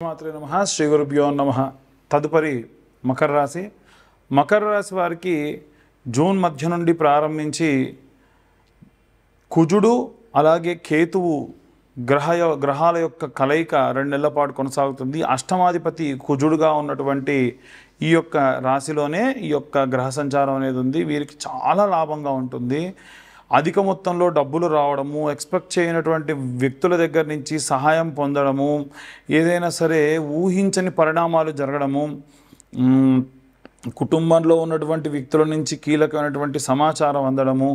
మాత్రే నమః శ్రీ గురుభ్యో నమః. తదుపరి మకర రాశి. మకర రాశి వారికి జూన్ మధ్య నుండి ప్రారంభించి కుజుడు అలాగే కేతువు గ్రహాల యొక్క కలయిక 2 నెలల పాటు కొనసాగుతుంది. అష్టమాధిపతి కుజుడుగా ఉన్నటువంటి ఈ యొక్క రాశిలోనే ఈ యొక్క గ్రహ సంచారం అనేది ఉంది. వీరికి చాలా లాభంగా ఉంటుంది. అధిక మొత్తంలో డబ్బులు రావడము, ఎక్స్పెక్ట్ చేయనటువంటి వ్యక్తుల దగ్గర నుంచి సహాయం పొందడము, ఏదైనా సరే ఊహించని పరిణామాలు జరగడము, కుటుంబంలో ఉన్నటువంటి వ్యక్తుల నుంచి కీలకమైనటువంటి సమాచారం అందడము,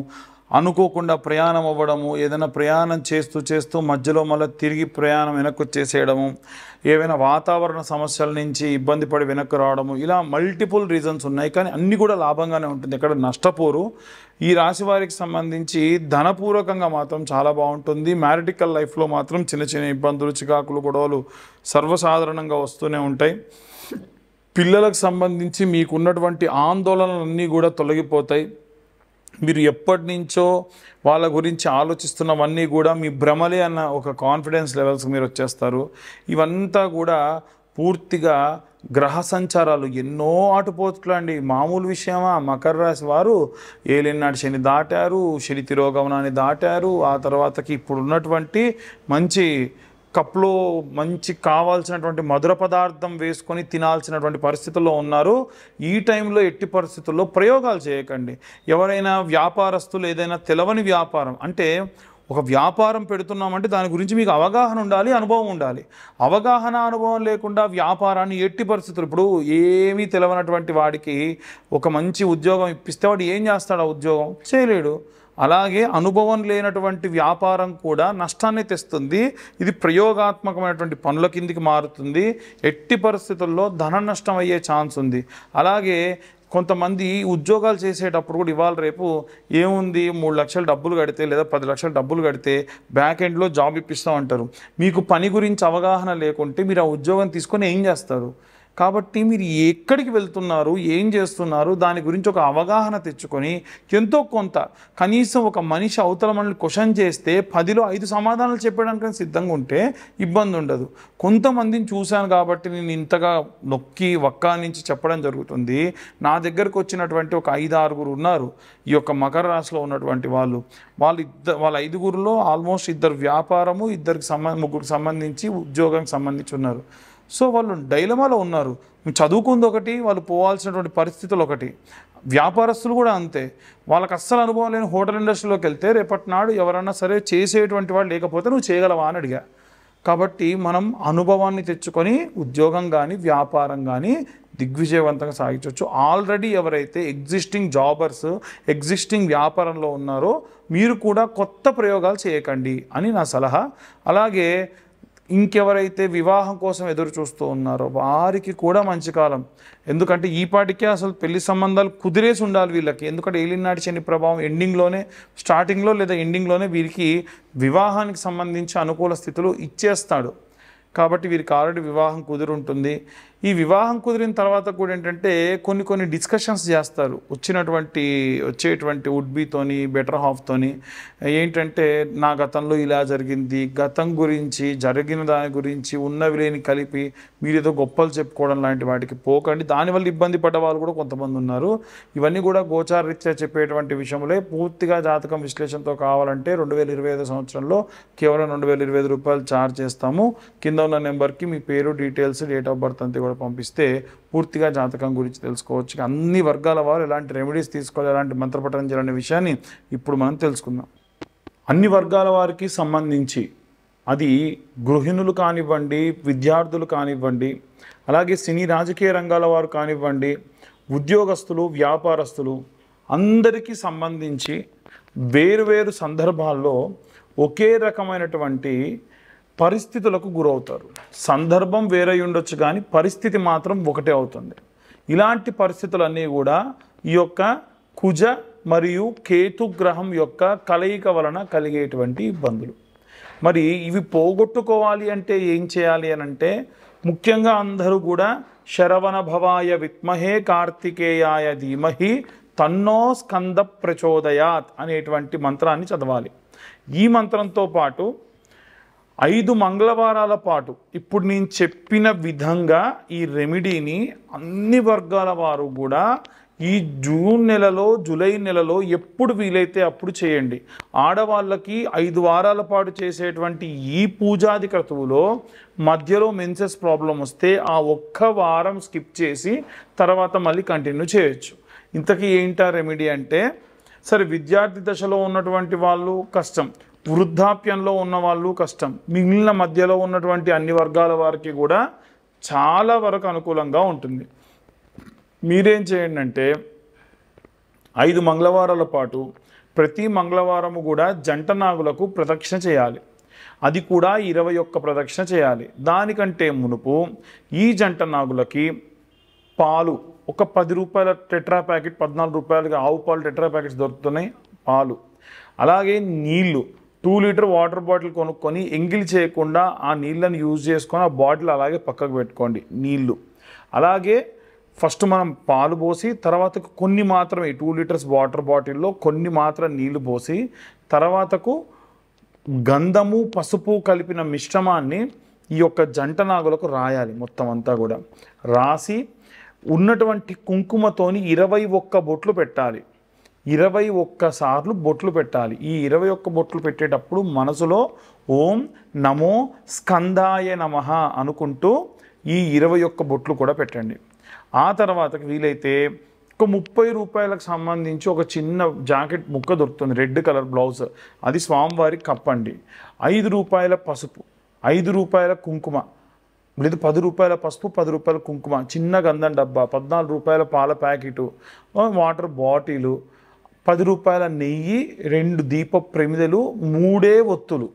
అనుకోకుండా ప్రయాణం అవ్వడము, ఏదైనా ప్రయాణం చేస్తూ మధ్యలో మళ్ళీ తిరిగి ప్రయాణం వెనక్కి వచ్చేసేయడము, ఏవైనా వాతావరణ సమస్యల నుంచి ఇబ్బంది పడి వెనక్కి రావడము, ఇలా మల్టిపుల్ రీజన్స్ ఉన్నాయి. కానీ అన్నీ కూడా లాభంగానే ఉంటుంది, ఎక్కడ నష్టపోరు. ఈ రాశి వారికి సంబంధించి ధనపూర్వకంగా మాత్రం చాలా బాగుంటుంది. మ్యారిటికల్ లైఫ్లో మాత్రం చిన్న చిన్న ఇబ్బందులు, చికాకులు, గొడవలు సర్వసాధారణంగా వస్తూనే ఉంటాయి. పిల్లలకు సంబంధించి మీకున్నటువంటి ఆందోళనలన్నీ కూడా తొలగిపోతాయి. మీరు ఎప్పటి నుంచో వాళ్ళ గురించి ఆలోచిస్తున్నవన్నీ కూడా మీ భ్రమలే అన్న ఒక కాన్ఫిడెన్స్ లెవెల్స్కి మీరు వచ్చేస్తారు. ఇవంతా కూడా పూర్తిగా గ్రహ సంచారాలు ఎన్నో ఆటుపోట్లు అండి, మామూలు విషయమా? మకర రాశి వారు ఏలినాడు శని దాటారు, శని తిరోగమనాన్ని దాటారు. ఆ తర్వాతకి ఇప్పుడు ఉన్నటువంటి మంచి కప్లో మంచి కావాల్సినటువంటి మధుర పదార్థం వేసుకొని తినాల్సినటువంటి పరిస్థితుల్లో ఉన్నారు. ఈ టైంలో ఎట్టి పరిస్థితుల్లో ప్రయోగాలు చేయకండి. ఎవరైనా వ్యాపారస్తులు ఏదైనా తెలవని వ్యాపారం, అంటే ఒక వ్యాపారం పెడుతున్నామంటే దాని గురించి మీకు అవగాహన ఉండాలి, అనుభవం ఉండాలి. అనుభవం లేకుండా వ్యాపారాన్ని ఎట్టి పరిస్థితులు, ఇప్పుడు ఏమీ తెలవనటువంటి వాడికి ఒక మంచి ఉద్యోగం ఇప్పిస్తే వాడు ఏం చేస్తాడు? ఆ ఉద్యోగం చేయలేడు. అలాగే అనుభవం లేనటువంటి వ్యాపారం కూడా నష్టాన్ని తెస్తుంది. ఇది ప్రయోగాత్మకమైనటువంటి పనుల కిందికి మారుతుంది. ఎట్టి పరిస్థితుల్లో ధన నష్టం అయ్యే ఛాన్స్ ఉంది. అలాగే కొంతమంది ఉద్యోగాలు చేసేటప్పుడు కూడా ఇవాళ రేపు ఏముంది, 3 లక్షలు డబ్బులు కడితే లేదా 10 లక్షలు డబ్బులు కడితే బ్యాక్ ఎండ్లో జాబ్ ఇప్పిస్తామంటారు. మీకు పని గురించి అవగాహన లేకుంటే మీరు ఆ ఉద్యోగం తీసుకొని ఏం చేస్తారు? కాబట్టి మీరు ఎక్కడికి వెళ్తున్నారు, ఏం చేస్తున్నారు, దాని గురించి ఒక అవగాహన తెచ్చుకొని ఎంతో కొంత కనీసం ఒక మనిషి అవతల మనల్ని క్వశ్చన్ చేస్తే 10లో 5 సమాధానాలు చెప్పడానికి సిద్ధంగా ఉంటే ఇబ్బంది ఉండదు. కొంతమందిని చూశాను కాబట్టి నేను ఇంతగా నొక్కి వక్కా నుంచి చెప్పడం జరుగుతుంది. నా దగ్గరకు వచ్చినటువంటి ఒక 5-6 ఉన్నారు ఈ యొక్క మకర రాశిలో ఉన్నటువంటి వాళ్ళ 5గురిలో ఆల్మోస్ట్ 2 వ్యాపారము, 3 సంబంధించి ఉద్యోగానికి సంబంధించి ఉన్నారు. సో వాళ్ళు డైలమాలో ఉన్నారు. చదువుకుంది ఒకటి, వాళ్ళు పోవాల్సినటువంటి పరిస్థితులు ఒకటి. వ్యాపారస్తులు కూడా అంతే. వాళ్ళకి అస్సలు అనుభవం లేని హోటల్ ఇండస్ట్రీలోకి వెళ్తే రేపటి నాడు ఎవరన్నా సరే చేసేటువంటి వాళ్ళు లేకపోతే నువ్వు చేయగలవా అని అడిగా. కాబట్టి మనం అనుభవాన్ని తెచ్చుకొని ఉద్యోగం కానీ వ్యాపారం కానీ దిగ్విజయవంతంగా సాగించవచ్చు. ఆల్రెడీ ఎవరైతే ఎగ్జిస్టింగ్ జాబర్స్, ఎగ్జిస్టింగ్ వ్యాపారంలో ఉన్నారో మీరు కూడా కొత్త ప్రయోగాలు చేయకండి అని నా సలహా. అలాగే ఇంకెవరైతే వివాహం కోసం ఎదురు చూస్తూ ఉన్నారో వారికి కూడా మంచి కాలం. ఎందుకంటే ఈ పాటికే అసలు పెళ్లి సంబంధాలు కుదిరేసి ఉండాలి వీళ్ళకి. ఎందుకంటే ఏలినాటి శని ప్రభావం స్టార్టింగ్లో లేదా ఎండింగ్లోనే వీరికి వివాహానికి సంబంధించి అనుకూల స్థితులు ఇచ్చేస్తాడు. కాబట్టి వీరికి ఆల్రెడీ వివాహం కుదిరుంటుంది. ఈ వివాహం కుదిరిన తర్వాత కూడా ఏంటంటే కొన్ని డిస్కషన్స్ చేస్తారు వచ్చేటువంటి వుడ్బీతోని, బెటర్ హాఫ్తోని. ఏంటంటే నా గతంలో ఇలా జరిగింది, గతం గురించి, జరిగిన దాని గురించి ఉన్నవి లేని కలిపి మీరు ఏదో గొప్పలు చెప్పుకోవడం లాంటి వాటికి పోకండి. దానివల్ల ఇబ్బంది పడ్డ వాళ్ళు కూడా కొంతమంది ఉన్నారు. ఇవన్నీ కూడా గోచారరీత్యా చెప్పేటువంటి విషయంలో పూర్తిగా జాతకం విశ్లేషణతో కావాలంటే 2025 సంవత్సరంలో కేవలం 2025 రూపాయలు ఛార్జ్ చేస్తాము. కింద ఉన్న నెంబర్కి మీ పేరు, డీటెయిల్స్, డేట్ ఆఫ్ బర్త్ అంతా కూడా పంపిస్తే పూర్తిగా జాతకం గురించి తెలుసుకోవచ్చు. అన్ని వర్గాల వారు ఎలాంటి రెమెడీస్ తీసుకోవాలి, ఎలాంటి మంత్రపఠనం చేయాలనే విషయాన్ని ఇప్పుడు మనం తెలుసుకుందాం. అన్ని వర్గాల వారికి సంబంధించి, అది గృహిణులు కానివ్వండి, విద్యార్థులు కానివ్వండి, అలాగే సినీ రాజకీయ రంగాల వారు కానివ్వండి, ఉద్యోగస్తులు, వ్యాపారస్తులు, అందరికీ సంబంధించి వేరువేరు సందర్భాల్లో ఒకే రకమైనటువంటి పరిస్థితులకు గురవుతారు. సందర్భం వేరే ఉండొచ్చు కానీ పరిస్థితి మాత్రం ఒకటే అవుతుంది. ఇలాంటి పరిస్థితులన్నీ కూడా ఈ యొక్క కుజ మరియు కేతు గ్రహం యొక్క కలయిక వలన కలిగేటువంటి ఇబ్బందులు. మరి ఇవి పోగొట్టుకోవాలి అంటే ఏం చేయాలి అని అంటే, ముఖ్యంగా అందరూ కూడా శరవణ భవాయ విద్మహే కార్తికేయాయ ధీమహి తన్నో స్కంద ప్రచోదయాత్ అనేటువంటి మంత్రాన్ని చదవాలి. ఈ మంత్రంతో పాటు 5 మంగళవారాల పాటు ఇప్పుడు నేను చెప్పిన విధంగా ఈ రెమెడీని అన్ని వర్గాల వారు కూడా ఈ జూన్ నెలలో, జూలై నెలలో ఎప్పుడు వీలైతే అప్పుడు చేయండి. ఆడవాళ్ళకి 5 వారాల పాటు చేసేటువంటి ఈ పూజాది క్రతువులో మధ్యలో మెన్సెస్ ప్రాబ్లం వస్తే ఆ ఒక్క వారం స్కిప్ చేసి తర్వాత మళ్ళీ కంటిన్యూ చేయొచ్చు. ఇంతకీ ఏంటా రెమెడీ అంటే, సరే విద్యార్థి దశలో ఉన్నటువంటి వాళ్ళు కష్టం, వృద్ధాప్యంలో ఉన్న వాళ్ళు కష్టం, మిగిలిన మధ్యలో ఉన్నటువంటి అన్ని వర్గాల వారికి కూడా చాలా వరకు అనుకూలంగా ఉంటుంది. మీరేం చేయండి అంటే 5 మంగళవారాల పాటు ప్రతి మంగళవారము కూడా జంట నాగులకు ప్రదక్షిణ చేయాలి. అది కూడా 21 ప్రదక్షిణ చేయాలి. దానికంటే మునుపు ఈ జంట నాగులకి పాలు, ఒక 10 రూపాయల టెట్రా ప్యాకెట్, 14 రూపాయలకి ఆవు పాలు టెట్రా ప్యాకెట్స్ దొరుకుతున్నాయి, పాలు, అలాగే నీళ్లు 2 లీటర్ వాటర్ బాటిల్ కొనుక్కొని ఎంగిల్ చేయకుండా ఆ నీళ్ళని యూజ్ చేసుకొని ఆ బాటిల్ అలాగే పక్కకు పెట్టుకోండి. నీళ్లు అలాగే ఫస్ట్ మనం పాలు పోసి తర్వాతకు కొన్ని మాత్రమే 2 లీటర్స్ వాటర్ బాటిల్లో కొన్ని మాత్రం నీళ్లు పోసి తర్వాతకు గంధము పసుపు కలిపిన మిశ్రమాన్ని ఈ యొక్క జంట నాగులకు రాయాలి. మొత్తం అంతా కూడా రాసి ఉన్నటువంటి కుంకుమతోని 21 బొట్లు పెట్టాలి. 21 సార్లు బొట్లు పెట్టాలి. ఈ 21 బొట్లు పెట్టేటప్పుడు మనసులో ఓం నమో స్కందాయ నమః అనుకుంటూ ఈ 21 బొట్లు కూడా పెట్టండి. ఆ తర్వాతకి వీలైతే ఒక 30 రూపాయలకు సంబంధించి ఒక చిన్న జాకెట్ ముక్క దొరుకుతుంది, రెడ్ కలర్ బ్లౌజ్, అది స్వామివారికి కప్పండి. 5 రూపాయల పసుపు, 5 రూపాయల కుంకుమ, లేదు 10 రూపాయల పసుపు, 10 రూపాయల కుంకుమ, చిన్న గంధం డబ్బా, 14 రూపాయల పాల ప్యాకెటు, వాటర్ బాటిలు, 10 రూపాయల నెయ్యి, 2 దీప ప్రమిదలు, 3 ఒత్తులు.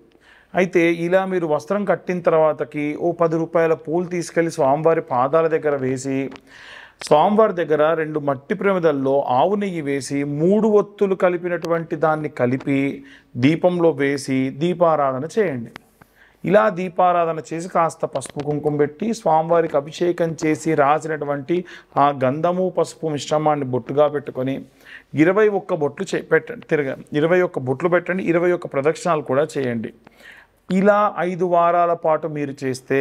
అయితే ఇలా మీరు వస్త్రం కట్టిన తర్వాతకి ఓ 10 రూపాయల పూలు తీసుకెళ్ళి స్వామివారి పాదాల దగ్గర వేసి స్వామివారి దగ్గర 2 మట్టి ప్రమిదల్లో ఆవు నెయ్యి వేసి 3 ఒత్తులు కలిపినటువంటి దాన్ని కలిపి దీపంలో వేసి దీపారాధన చేయండి. ఇలా దీపారాధన చేసి కాస్త పసుపు కుంకుమ పెట్టి స్వామివారికి అభిషేకం చేసి రాసినటువంటి ఆ గంధము పసుపు మిశ్రమాన్ని బొట్టుగా పెట్టుకొని 21 బొట్లు పెట్టండి. 21 బొట్లు పెట్టండి. 21 ప్రదక్షిణాలు కూడా చేయండి. ఇలా 5 వారాల పాటు మీరు చేస్తే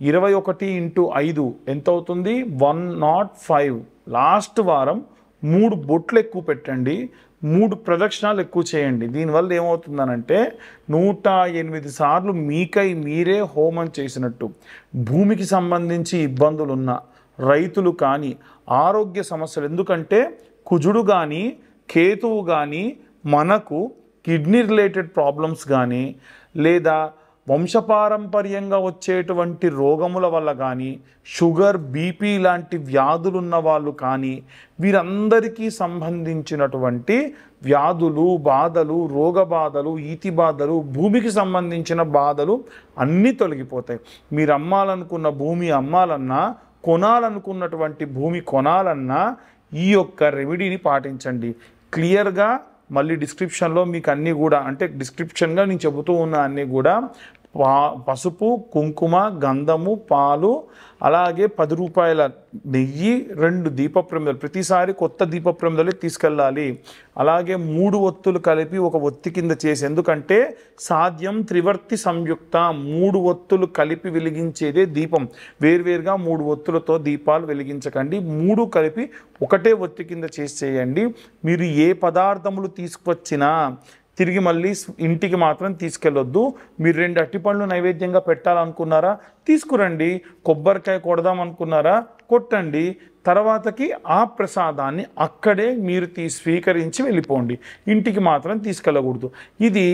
21 × 5 ఎంత అవుతుంది? 105. లాస్ట్ వారం 3 బొట్లు ఎక్కువ పెట్టండి, 3 ప్రదక్షిణాలు ఎక్కువ చేయండి. దీనివల్ల ఏమవుతుందనంటే 108 సార్లు మీకై మీరే హోమం చేసినట్టు. భూమికి సంబంధించి ఇబ్బందులున్న రైతులు కానీ, ఆరోగ్య సమస్యలు, ఎందుకంటే కుజుడు కానీ కేతువు కానీ మనకు కిడ్నీ రిలేటెడ్ ప్రాబ్లమ్స్ కానీ లేదా వంశపారంపర్యంగా వచ్చేటువంటి రోగముల వల్ల కానీ, షుగర్ బీపీ లాంటి వ్యాధులున్న వాళ్ళు కానీ, వీరందరికీ సంబంధించినటువంటి వ్యాధులు, బాధలు, రోగ బాధలు, ఈతి బాధలు, భూమికి సంబంధించిన బాధలు అన్నీ తొలగిపోతాయి. మీరు అమ్మాలనుకున్న భూమి అమ్మాలన్నా, కొనాలనుకున్నటువంటి భూమి కొనాలన్నా ఈ యొక్క రెమెడీని పాటించండి. క్లియర్గా మళ్ళీ డిస్క్రిప్షన్లో మీకు అన్నీ కూడా, అంటే డిస్క్రిప్షన్గా నేను చెబుతూ ఉన్న అన్నీ కూడా పసుపు, కుంకుమ, గంధము, పాలు, అలాగే 10 రూపాయల నెయ్యి, 2 దీప ప్రమిదలు, ప్రతిసారి కొత్త దీప ప్రమిదలే తీసుకెళ్ళాలి. అలాగే 3 ఒత్తులు కలిపి ఒక ఒత్తి కింద చేసి, ఎందుకంటే సాధ్యం త్రివర్తి సంయుక్త, 3 ఒత్తులు కలిపి వెలిగించేదే దీపం. వేర్వేరుగా 3 ఒత్తులతో దీపాలు వెలిగించకండి, 3 కలిపి ఒకటే ఒత్తి కింద చేసి చేయండి. మీరు ఏ పదార్థములు తీసుకువచ్చినా తిరిగి మళ్ళీ ఇంటికి మాత్రం తీసుకెళ్ళొద్దు. మీరు 2 అట్టిపండ్లు నైవేద్యంగా పెట్టాలనుకున్నారా తీసుకురండి, కొబ్బరికాయ కొడదాం అనుకున్నారా కొట్టండి, తర్వాతకి ఆ ప్రసాదాన్ని అక్కడే మీరు స్వీకరించి వెళ్ళిపోండి, ఇంటికి మాత్రం తీసుకెళ్ళకూడదు. ఇది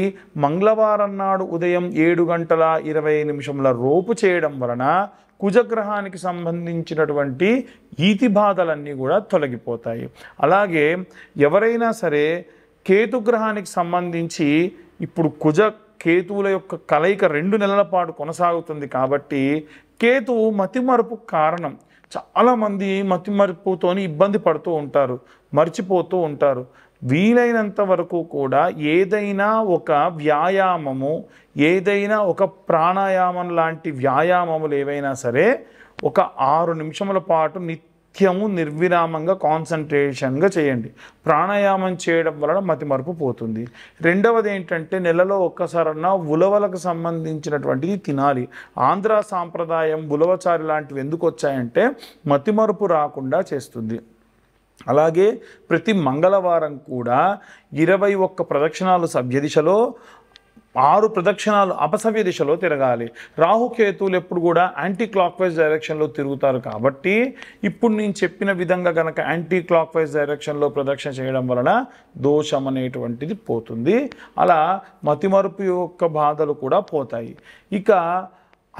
మంగళవారం నాడు ఉదయం 7:20 లోపు చేయడం వలన కుజగ్రహానికి సంబంధించినటువంటి ఈతి బాధలన్నీ కూడా తొలగిపోతాయి. అలాగే ఎవరైనా సరే కేతుగ్రహానికి సంబంధించి ఇప్పుడు కుజ కేతువుల యొక్క కలయిక 2 నెలల పాటు కొనసాగుతుంది కాబట్టి కేతువు మతిమరుపు కారణం. చాలామంది మతిమరుపుతోని ఇబ్బంది పడుతూ ఉంటారు, మర్చిపోతూ ఉంటారు. వీలైనంత వరకు కూడా ఏదైనా ఒక వ్యాయామము, ఏదైనా ఒక ప్రాణాయామం లాంటి వ్యాయామములు ఏవైనా సరే ఒక 6 నిమిషముల పాటు నిత్యము నిర్విరామంగా కాన్సన్ట్రేషన్గా చేయండి. ప్రాణాయామం చేయడం వలన మతిమరుపు పోతుంది. రెండవది ఏంటంటే నెలలో ఒక్కసారన్నా ఉలవలకు సంబంధించినటువంటిది తినాలి. ఆంధ్ర సాంప్రదాయం ఉలవచారి లాంటివి ఎందుకు వచ్చాయంటే మతిమరుపు రాకుండా చేస్తుంది. అలాగే ప్రతి మంగళవారం కూడా 21 ప్రదక్షిణాలు సవ్య దిశలో, 6 ప్రదక్షిణాలు అపసవ్య దిశలో తిరగాలి. రాహుకేతువులు ఎప్పుడు కూడా యాంటీ క్లాక్ వైజ్ డైరెక్షన్లో తిరుగుతారు కాబట్టి ఇప్పుడు నేను చెప్పిన విధంగా కనుక యాంటీ క్లాక్ వైజ్ డైరెక్షన్లో ప్రదక్షిణ చేయడం వలన దోషం అనేటువంటిది పోతుంది. అలా మతిమరుపు యొక్క బాధలు కూడా పోతాయి. ఇక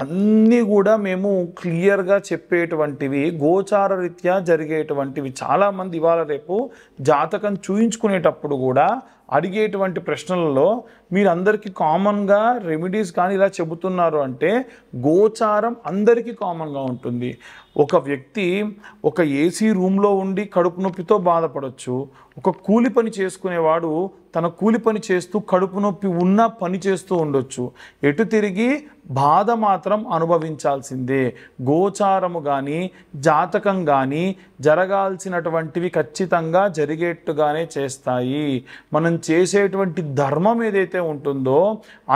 అన్నీ కూడా మేము క్లియర్గా చెప్పేటువంటివి గోచార రీత్యా జరిగేటువంటివి. చాలామంది ఇవాళ రేపు జాతకం చూయించుకునేటప్పుడు కూడా అడిగేటువంటి ప్రశ్నలలో మీరందరికీ కామన్గా రెమెడీస్ కానీ ఇలా చెబుతున్నారు అంటే గోచారం అందరికీ కామన్గా ఉంటుంది. ఒక వ్యక్తి ఒక ఏసీ రూమ్లో ఉండి కడుపు నొప్పితో బాధపడవచ్చు. ఒక కూలి పని చేసుకునేవాడు తన కూలి పని చేస్తూ కడుపు నొప్పి ఉన్న పని చేస్తూ ఉండొచ్చు. ఎటు తిరిగి బాధ మాత్రం అనుభవించాల్సిందే. గోచారము కానీ జాతకం కానీ జరగాల్సినటువంటివి ఖచ్చితంగా జరిగేట్టుగానే చేస్తాయి. మనం చేసేటువంటి ధర్మం ఏదైతే ఉంటుందో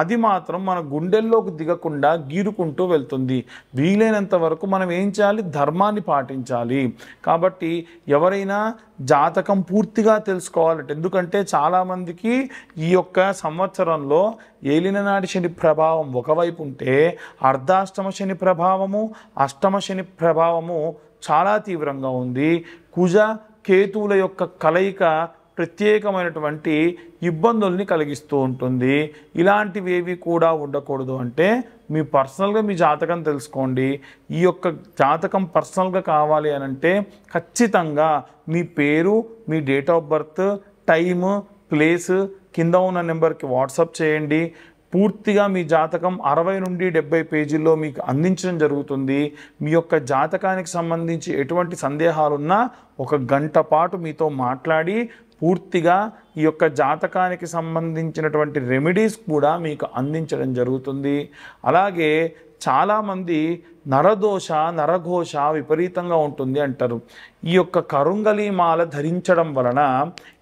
అది మాత్రం మన గుండెల్లోకి దిగకుండా గీరుకుంటూ వెళ్తుంది. వీలైనంత వరకు మనం ఏం చేయాలి? ధర్మాన్ని పాటించాలి. కాబట్టి ఎవరైనా జాతకం పూర్తిగా తెలుసుకోవాలంటే, ఎందుకంటే చాలామందికి ఈ యొక్క సంవత్సరంలో ఏలిననాటి శని ప్రభావం ఒకవైపు ఉంటే అర్ధాష్టమ శని ప్రభావము, అష్టమ శని ప్రభావము చాలా తీవ్రంగా ఉంది. కుజ కేతువుల యొక్క కలయిక ప్రత్యేకమైనటువంటి ఇబ్బందుల్ని కలిగిస్తూ ఉంటుంది. ఇలాంటివేవి కూడా ఉండకూడదు అంటే మీ పర్సనల్గా మీ జాతకం తెలుసుకోండి. ఈ యొక్క జాతకం పర్సనల్గా కావాలి అని అంటే ఖచ్చితంగా మీ పేరు, మీ date of birth, time, place కింద ఉన్న నెంబర్కి వాట్సాప్ చేయండి. పూర్తిగా మీ జాతకం 60 నుండి 70 పేజీల్లో మీకు అందించడం జరుగుతుంది. మీ యొక్క జాతకానికి సంబంధించి ఎటువంటి సందేహాలున్నా 1 గంట పాటు మీతో మాట్లాడి పూర్తిగా ఈ యొక్క జాతకానికి సంబంధించినటువంటి రెమెడీస్ కూడా మీకు అందించడం జరుగుతుంది. అలాగే చాలామంది నరదోష నరఘోష విపరీతంగా ఉంటుంది అంటారు. ఈ యొక్క కరుంగలి మాల ధరించడం వలన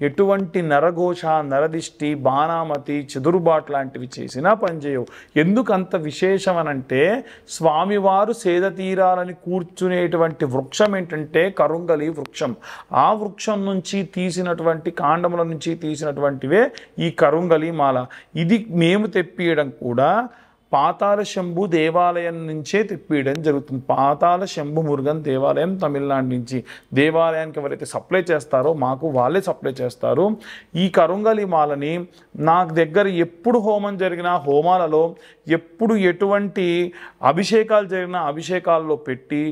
ఎటువంటి నరఘోష, నరదిష్టి, బాణామతి, చెదురుబాటు లాంటివి చేసినా పనిచేయవు. ఎందుకంత విశేషమనంటే స్వామివారు సేద తీరాలని కూర్చునేటువంటి వృక్షం ఏంటంటే కరుంగలి వృక్షం. ఆ వృక్షం నుంచి తీసినటువంటి కాండముల నుంచి తీసినటువంటివే ఈ కరుంగలి మాల. ఇది మేము తెప్పియడం కూడా పాతాళ శంభు దేవాలయం నుంచే తెప్పియడం జరుగుతుంది. పాతాళ శంభు మురుగన్ దేవాలయం తమిళనాడు నుంచి దేవాలయానికి ఎవరైతే సప్లై చేస్తారో మాకు వాళ్ళే సప్లై చేస్తారు. ఈ కరుంగలి మాలని నాకు దగ్గర ఎప్పుడు హోమం జరిగినా హోమాలలో, ఎప్పుడు ఎటువంటి అభిషేకాలు జరిగినా అభిషేకాల్లో పెట్టి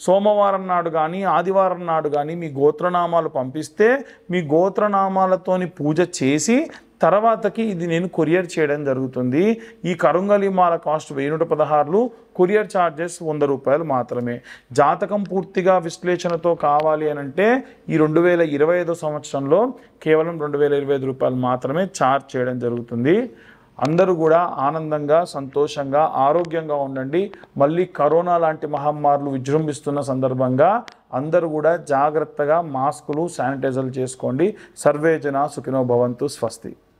సోమవారం నాడు కానీ ఆదివారం నాడు కానీ మీ గోత్రనామాలు పంపిస్తే మీ గోత్రనామాలతోని పూజ చేసి తర్వాతకి ఇది నేను కొరియర్ చేయడం జరుగుతుంది. ఈ కరుంగలి మాల కాస్ట్ 1116, కొరియర్ ఛార్జెస్ 100 రూపాయలు మాత్రమే. జాతకం పూర్తిగా విశ్లేషణతో కావాలి అని అంటే ఈ 2025 సంవత్సరంలో కేవలం 2025 రూపాయలు మాత్రమే ఛార్జ్ చేయడం జరుగుతుంది. అందరూ కూడా ఆనందంగా, సంతోషంగా, ఆరోగ్యంగా ఉండండి. మళ్ళీ కరోనా లాంటి మహమ్మారులు విజృంభిస్తున్న సందర్భంగా అందరూ కూడా జాగ్రత్తగా మాస్కులు, శానిటైజర్లు చేసుకోండి. సర్వే జన సుఖినో భవంతు. స్వస్తి.